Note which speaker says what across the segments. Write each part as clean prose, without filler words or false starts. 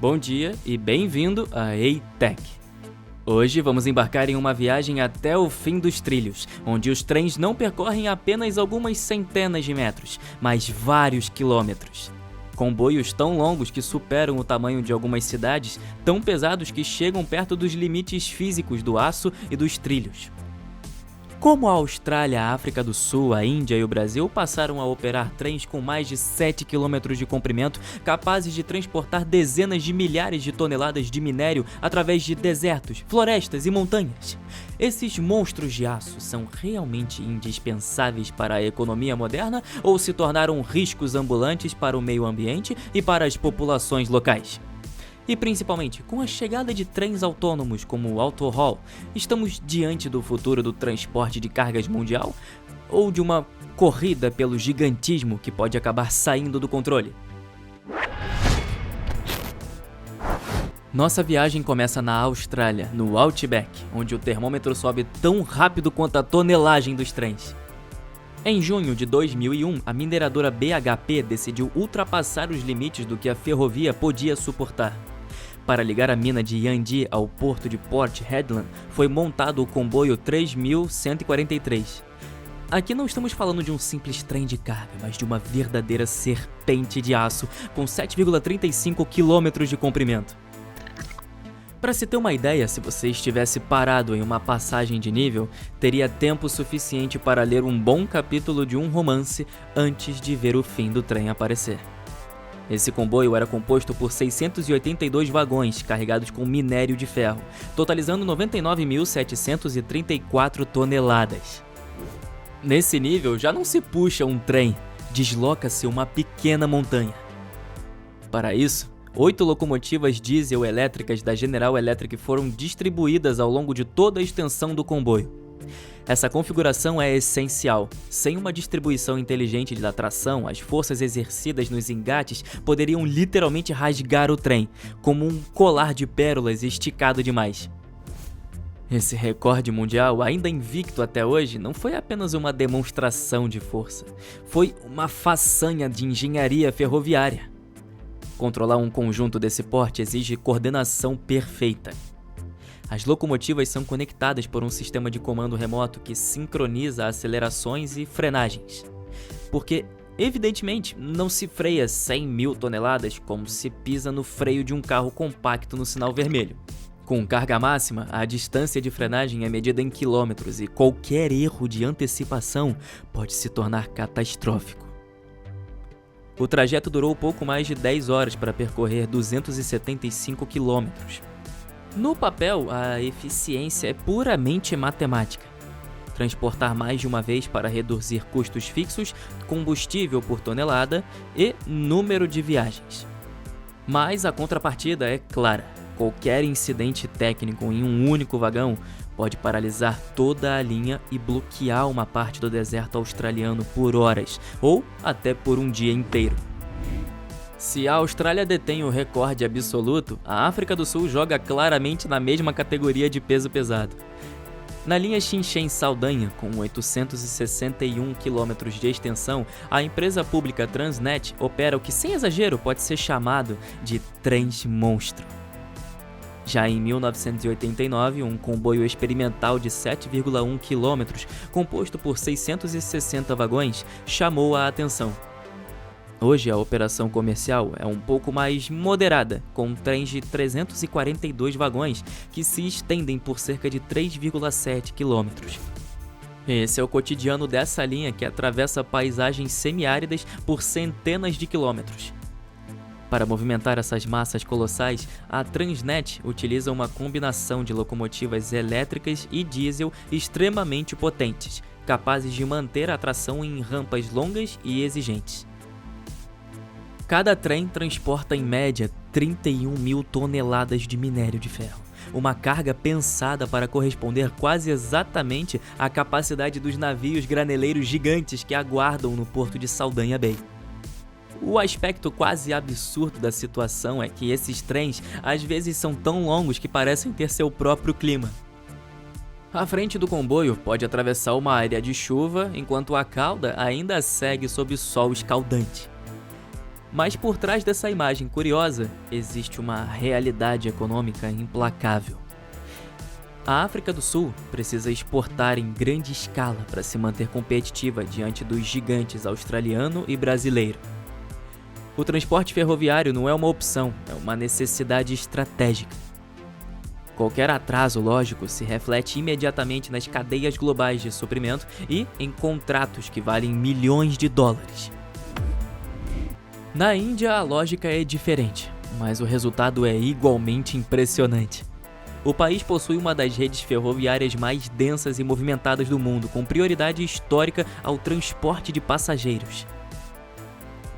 Speaker 1: Bom dia e bem-vindo a EITech. Hoje vamos embarcar em uma viagem até o fim dos trilhos, onde os trens não percorrem apenas algumas centenas de metros, mas vários quilômetros. Comboios tão longos que superam o tamanho de algumas cidades, tão pesados que chegam perto dos limites físicos do aço e dos trilhos. Como a Austrália, a África do Sul, a Índia e o Brasil passaram a operar trens com mais de 7 km de comprimento, capazes de transportar dezenas de milhares de toneladas de minério através de desertos, florestas e montanhas. Esses monstros de aço são realmente indispensáveis para a economia moderna ou se tornaram riscos ambulantes para o meio ambiente e para as populações locais? E principalmente, com a chegada de trens autônomos como o AutoHaul, estamos diante do futuro do transporte de cargas mundial? Ou de uma corrida pelo gigantismo que pode acabar saindo do controle? Nossa viagem começa na Austrália, no Outback, onde o termômetro sobe tão rápido quanto a tonelagem dos trens. Em junho de 2001, a mineradora BHP decidiu ultrapassar os limites do que a ferrovia podia suportar. Para ligar a mina de Yandi ao porto de Port Hedland, foi montado o comboio 3143. Aqui não estamos falando de um simples trem de carga, mas de uma verdadeira serpente de aço com 7,35 km de comprimento. Para se ter uma ideia, se você estivesse parado em uma passagem de nível, teria tempo suficiente para ler um bom capítulo de um romance antes de ver o fim do trem aparecer. Esse comboio era composto por 682 vagões carregados com minério de ferro, totalizando 99.734 toneladas. Nesse nível, já não se puxa um trem, desloca-se uma pequena montanha. Para isso, 8 locomotivas diesel elétricas da General Electric foram distribuídas ao longo de toda a extensão do comboio. Essa configuração é essencial. Sem uma distribuição inteligente da tração, as forças exercidas nos engates poderiam literalmente rasgar o trem, como um colar de pérolas esticado demais. Esse recorde mundial, ainda invicto até hoje, não foi apenas uma demonstração de força, foi uma façanha de engenharia ferroviária. Controlar um conjunto desse porte exige coordenação perfeita. As locomotivas são conectadas por um sistema de comando remoto que sincroniza acelerações e frenagens. Porque, evidentemente, não se freia 100.000 toneladas como se pisa no freio de um carro compacto no sinal vermelho. Com carga máxima, a distância de frenagem é medida em quilômetros e qualquer erro de antecipação pode se tornar catastrófico. O trajeto durou pouco mais de 10 horas para percorrer 275 quilômetros. No papel, a eficiência é puramente matemática. Transportar mais de uma vez para reduzir custos fixos, combustível por tonelada e número de viagens. Mas a contrapartida é clara. Qualquer incidente técnico em um único vagão pode paralisar toda a linha e bloquear uma parte do deserto australiano por horas, ou até por um dia inteiro. Se a Austrália detém o recorde absoluto, a África do Sul joga claramente na mesma categoria de peso pesado. Na linha Chincheng-Saldanha, com 861 km de extensão, a empresa pública Transnet opera o que, sem exagero, pode ser chamado de trens monstro. Já em 1989, um comboio experimental de 7,1 km, composto por 660 vagões, chamou a atenção. Hoje a operação comercial é um pouco mais moderada, com trens de 342 vagões que se estendem por cerca de 3,7 km. Esse é o cotidiano dessa linha que atravessa paisagens semiáridas por centenas de quilômetros. Para movimentar essas massas colossais, a Transnet utiliza uma combinação de locomotivas elétricas e diesel extremamente potentes, capazes de manter a tração em rampas longas e exigentes. Cada trem transporta em média 31.000 toneladas de minério de ferro, uma carga pensada para corresponder quase exatamente à capacidade dos navios graneleiros gigantes que aguardam no porto de Saldanha Bay. O aspecto quase absurdo da situação é que esses trens às vezes são tão longos que parecem ter seu próprio clima. A frente do comboio pode atravessar uma área de chuva, enquanto a cauda ainda segue sob sol escaldante. Mas por trás dessa imagem curiosa, existe uma realidade econômica implacável. A África do Sul precisa exportar em grande escala para se manter competitiva diante dos gigantes australiano e brasileiro. O transporte ferroviário não é uma opção, é uma necessidade estratégica. Qualquer atraso lógico se reflete imediatamente nas cadeias globais de suprimento e em contratos que valem milhões de dólares. Na Índia, a lógica é diferente, mas o resultado é igualmente impressionante. O país possui uma das redes ferroviárias mais densas e movimentadas do mundo, com prioridade histórica ao transporte de passageiros.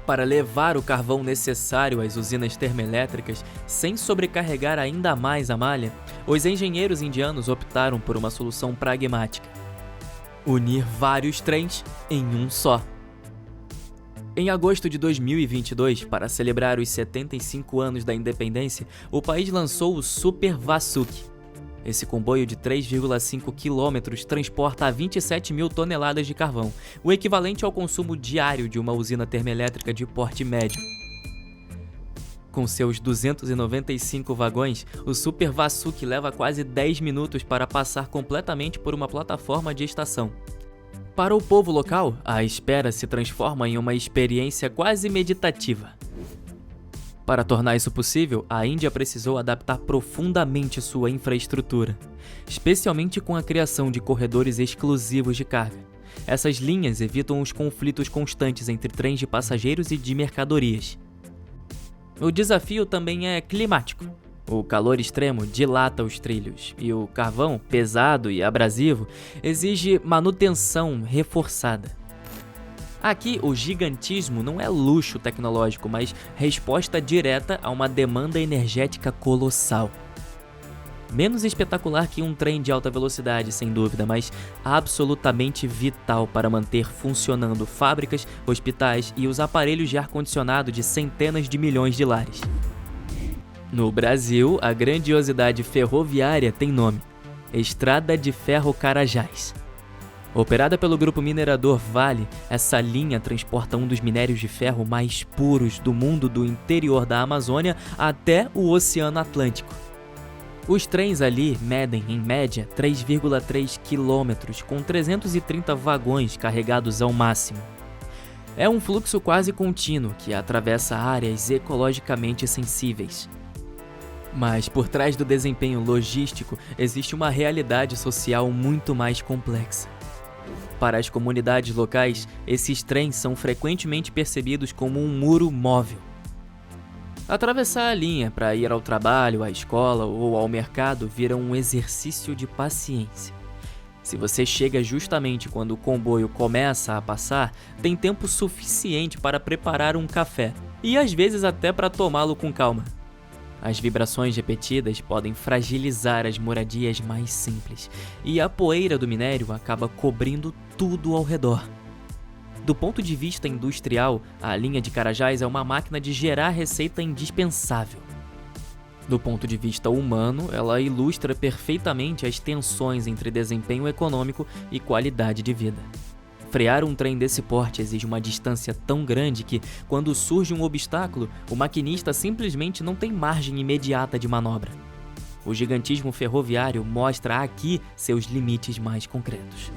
Speaker 1: Para levar o carvão necessário às usinas termoelétricas sem sobrecarregar ainda mais a malha, os engenheiros indianos optaram por uma solução pragmática: unir vários trens em um só. Em agosto de 2022, para celebrar os 75 anos da independência, o país lançou o Super Vasuki. Esse comboio de 3,5 quilômetros transporta 27 mil toneladas de carvão, o equivalente ao consumo diário de uma usina termoelétrica de porte médio. Com seus 295 vagões, o Super Vasuki leva quase 10 minutos para passar completamente por uma plataforma de estação. Para o povo local, a espera se transforma em uma experiência quase meditativa. Para tornar isso possível, a Índia precisou adaptar profundamente sua infraestrutura, especialmente com a criação de corredores exclusivos de carga. Essas linhas evitam os conflitos constantes entre trens de passageiros e de mercadorias. O desafio também é climático. O calor extremo dilata os trilhos, e o carvão, pesado e abrasivo, exige manutenção reforçada. Aqui, o gigantismo não é luxo tecnológico, mas resposta direta a uma demanda energética colossal. Menos espetacular que um trem de alta velocidade, sem dúvida, mas absolutamente vital para manter funcionando fábricas, hospitais e os aparelhos de ar-condicionado de centenas de milhões de lares. No Brasil, a grandiosidade ferroviária tem nome: Estrada de Ferro Carajás. Operada pelo grupo minerador Vale, essa linha transporta um dos minérios de ferro mais puros do mundo, do interior da Amazônia até o Oceano Atlântico. Os trens ali medem, em média, 3,3 quilômetros, com 330 vagões carregados ao máximo. É um fluxo quase contínuo que atravessa áreas ecologicamente sensíveis. Mas por trás do desempenho logístico existe uma realidade social muito mais complexa. Para as comunidades locais, esses trens são frequentemente percebidos como um muro móvel. Atravessar a linha para ir ao trabalho, à escola ou ao mercado vira um exercício de paciência. Se você chega justamente quando o comboio começa a passar, tem tempo suficiente para preparar um café e às vezes até para tomá-lo com calma. As vibrações repetidas podem fragilizar as moradias mais simples, e a poeira do minério acaba cobrindo tudo ao redor. Do ponto de vista industrial, a linha de Carajás é uma máquina de gerar receita indispensável. Do ponto de vista humano, ela ilustra perfeitamente as tensões entre desempenho econômico e qualidade de vida. Frear um trem desse porte exige uma distância tão grande que, quando surge um obstáculo, o maquinista simplesmente não tem margem imediata de manobra. O gigantismo ferroviário mostra aqui seus limites mais concretos.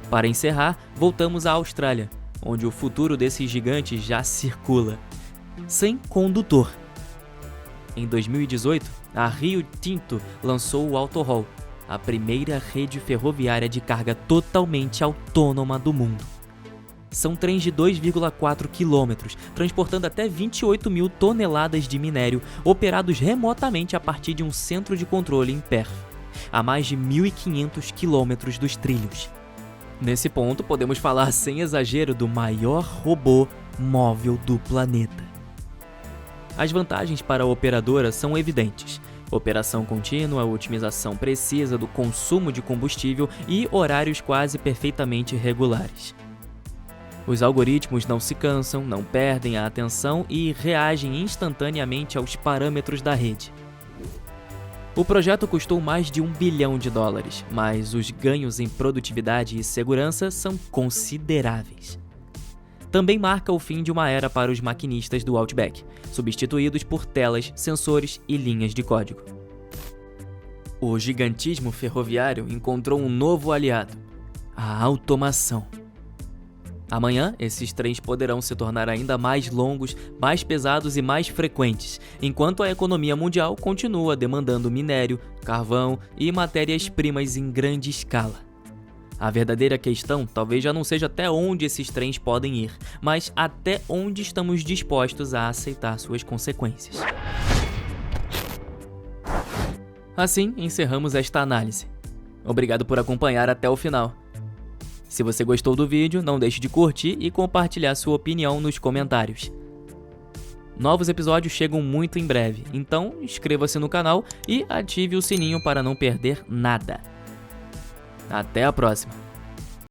Speaker 1: Para encerrar, voltamos à Austrália, onde o futuro desses gigantes já circula, sem condutor. Em 2018, a Rio Tinto lançou o AutoHaul, a primeira rede ferroviária de carga totalmente autônoma do mundo. São trens de 2,4 quilômetros, transportando até 28 mil toneladas de minério, operados remotamente a partir de um centro de controle em Perth, a mais de 1.500 quilômetros dos trilhos. Nesse ponto, podemos falar sem exagero do maior robô móvel do planeta. As vantagens para a operadora são evidentes: operação contínua, otimização precisa do consumo de combustível e horários quase perfeitamente regulares. Os algoritmos não se cansam, não perdem a atenção e reagem instantaneamente aos parâmetros da rede. O projeto custou mais de $1 bilhão, mas os ganhos em produtividade e segurança são consideráveis. também marca o fim de uma era para os maquinistas do Outback, substituídos por telas, sensores e linhas de código. O gigantismo ferroviário encontrou um novo aliado: a automação. Amanhã, esses trens poderão se tornar ainda mais longos, mais pesados e mais frequentes, enquanto a economia mundial continua demandando minério, carvão e matérias-primas em grande escala. A verdadeira questão talvez já não seja até onde esses trens podem ir, mas até onde estamos dispostos a aceitar suas consequências. Assim, encerramos esta análise. Obrigado por acompanhar até o final. Se você gostou do vídeo, não deixe de curtir e compartilhar sua opinião nos comentários. Novos episódios chegam muito em breve, então inscreva-se no canal e ative o sininho para não perder nada. Até a próxima!